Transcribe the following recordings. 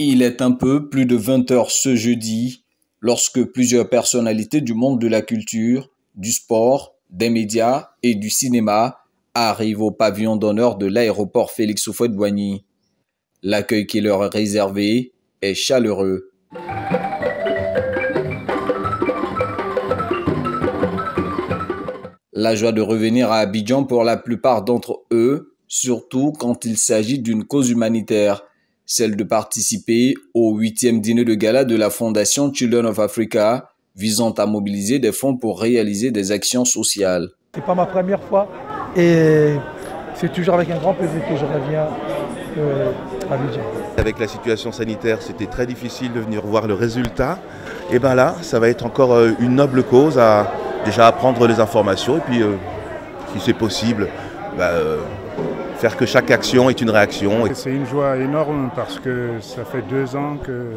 Il est un peu plus de 20 heures ce jeudi, lorsque plusieurs personnalités du monde de la culture, du sport, des médias et du cinéma arrivent au pavillon d'honneur de l'aéroport Félix Houphouët-Boigny. L'accueil qui leur est réservé est chaleureux. La joie de revenir à Abidjan pour la plupart d'entre eux, surtout quand il s'agit d'une cause humanitaire, celle de participer au 8e dîner de gala de la Fondation Children of Africa, visant à mobiliser des fonds pour réaliser des actions sociales. C'est pas ma première fois et c'est toujours avec un grand plaisir que je reviens à Abidjan. Avec la situation sanitaire, c'était très difficile de venir voir le résultat. Et bien là, ça va être encore une noble cause à déjà apprendre les informations et puis, si c'est possible, faire que chaque action est une réaction. C'est une joie énorme parce que ça fait 2 ans que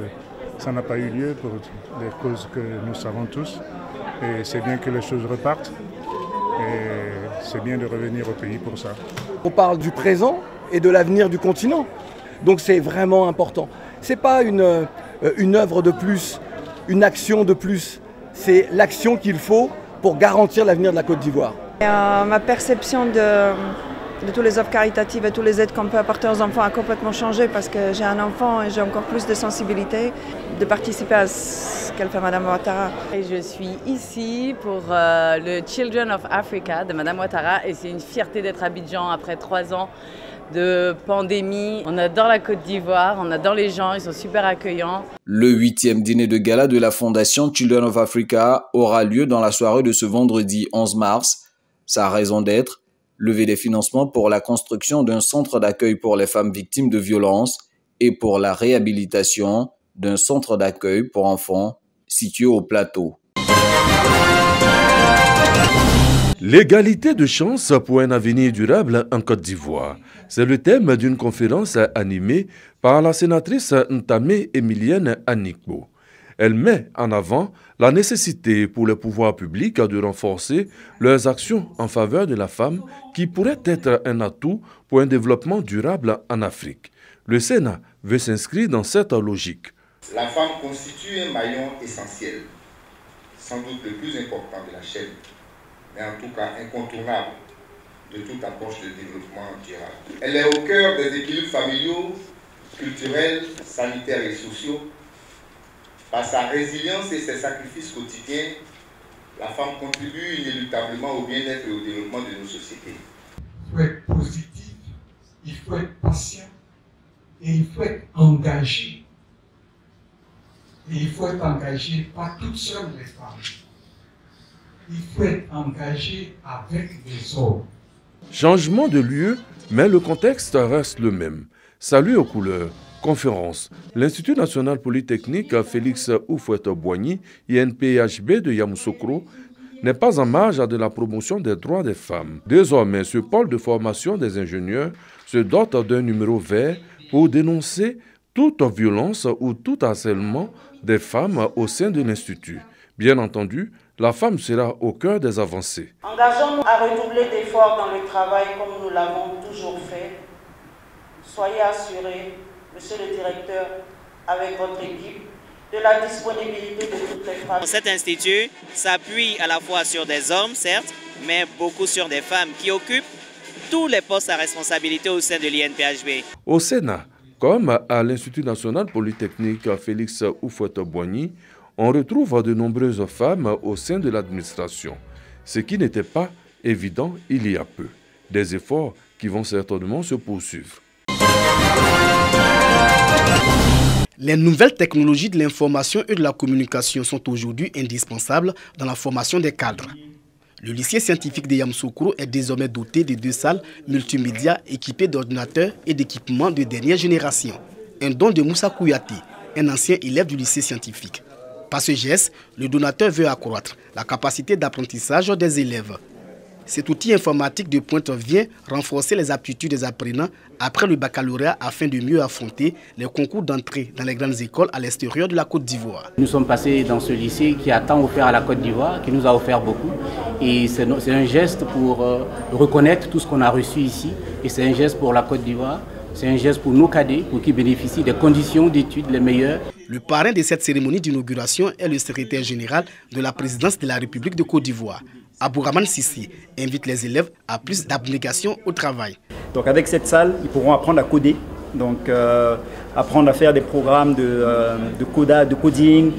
ça n'a pas eu lieu pour les causes que nous savons tous. Et c'est bien que les choses repartent et c'est bien de revenir au pays pour ça. On parle du présent et de l'avenir du continent. Donc c'est vraiment important. Ce n'est pas une œuvre de plus, une action de plus. C'est l'action qu'il faut pour garantir l'avenir de la Côte d'Ivoire. Ma perception de toutes les œuvres caritatives et toutes les aides qu'on peut apporter aux enfants a complètement changé parce que j'ai un enfant et j'ai encore plus de sensibilité de participer à ce qu'elle fait Madame Ouattara. Et je suis ici pour le Children of Africa de Madame Ouattara et c'est une fierté d'être à Abidjan après 3 ans de pandémie. On adore la Côte d'Ivoire, on adore les gens, ils sont super accueillants. Le 8e dîner de gala de la Fondation Children of Africa aura lieu dans la soirée de ce vendredi 11 mars. Sa raison d'être, lever des financements pour la construction d'un centre d'accueil pour les femmes victimes de violences et pour la réhabilitation d'un centre d'accueil pour enfants situé au plateau. L'égalité de chance pour un avenir durable en Côte d'Ivoire. C'est le thème d'une conférence animée par la sénatrice Ntamé Emilienne Anikbo. Elle met en avant la nécessité pour les pouvoirs publics de renforcer leurs actions en faveur de la femme qui pourrait être un atout pour un développement durable en Afrique. Le Sénat veut s'inscrire dans cette logique. La femme constitue un maillon essentiel, sans doute le plus important de la chaîne, mais en tout cas incontournable de toute approche de développement durable. Elle est au cœur des équilibres familiaux, culturels, sanitaires et sociaux. Par sa résilience et ses sacrifices quotidiens, la femme contribue inéluctablement au bien-être et au développement de nos sociétés. Il faut être positif, il faut être patient et il faut être engagé. Et il faut être engagé pas toutes seules les femmes. Il faut être engagé avec les hommes. Changement de lieu, mais le contexte reste le même. Salut aux couleurs. Conférence. L'Institut national polytechnique Félix Houphouët-Boigny, INPHB de Yamoussoukro, n'est pas en marge de la promotion des droits des femmes. Désormais, ce pôle de formation des ingénieurs se dote d'un numéro vert pour dénoncer toute violence ou tout harcèlement des femmes au sein de l'Institut. Bien entendu, la femme sera au cœur des avancées. Engageons-nous à redoubler d'efforts dans le travail comme nous l'avons toujours fait. Soyez assurés, Monsieur le directeur, avec votre équipe, de la disponibilité de toutes les femmes. Cet institut s'appuie à la fois sur des hommes, certes, mais beaucoup sur des femmes qui occupent tous les postes à responsabilité au sein de l'INPHB. Au Sénat, comme à l'Institut national polytechnique Félix Houphouët-Boigny, on retrouve de nombreuses femmes au sein de l'administration, ce qui n'était pas évident il y a peu. Des efforts qui vont certainement se poursuivre. Les nouvelles technologies de l'information et de la communication sont aujourd'hui indispensables dans la formation des cadres. Le lycée scientifique de Yamoussoukro est désormais doté de 2 salles multimédia équipées d'ordinateurs et d'équipements de dernière génération. Un don de Moussa Kouyaté, un ancien élève du lycée scientifique. Par ce geste, le donateur veut accroître la capacité d'apprentissage des élèves. Cet outil informatique de pointe vient renforcer les aptitudes des apprenants après le baccalauréat afin de mieux affronter les concours d'entrée dans les grandes écoles à l'extérieur de la Côte d'Ivoire. Nous sommes passés dans ce lycée qui a tant offert à la Côte d'Ivoire, qui nous a offert beaucoup. Et c'est un geste pour reconnaître tout ce qu'on a reçu ici. Et c'est un geste pour la Côte d'Ivoire C'est un geste pour nos cadets, pour qu'ils bénéficient des conditions d'études les meilleures. Le parrain de cette cérémonie d'inauguration est le secrétaire général de la présidence de la République de Côte d'Ivoire. Abouraman Sissi invite les élèves à plus d'abnégation au travail. Donc avec cette salle, ils pourront apprendre à coder, donc apprendre à faire des programmes de coding,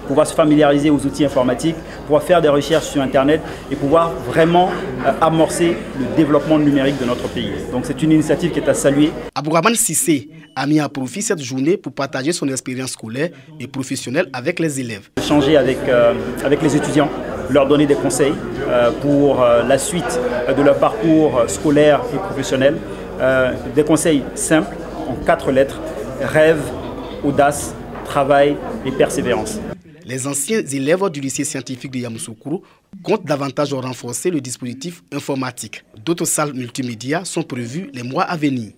pouvoir se familiariser aux outils informatiques, pouvoir faire des recherches sur Internet et pouvoir vraiment amorcer le développement numérique de notre pays. Donc c'est une initiative qui est à saluer. Abouraman Sissé a mis à profit cette journée pour partager son expérience scolaire et professionnelle avec les élèves. Échanger avec les étudiants, leur donner des conseils pour la suite de leur parcours scolaire et professionnel. Des conseils simples, en 4 lettres: rêve, audace, travail et persévérance. Les anciens élèves du lycée scientifique de Yamoussoukro comptent davantage renforcer le dispositif informatique. D'autres salles multimédia sont prévues les mois à venir.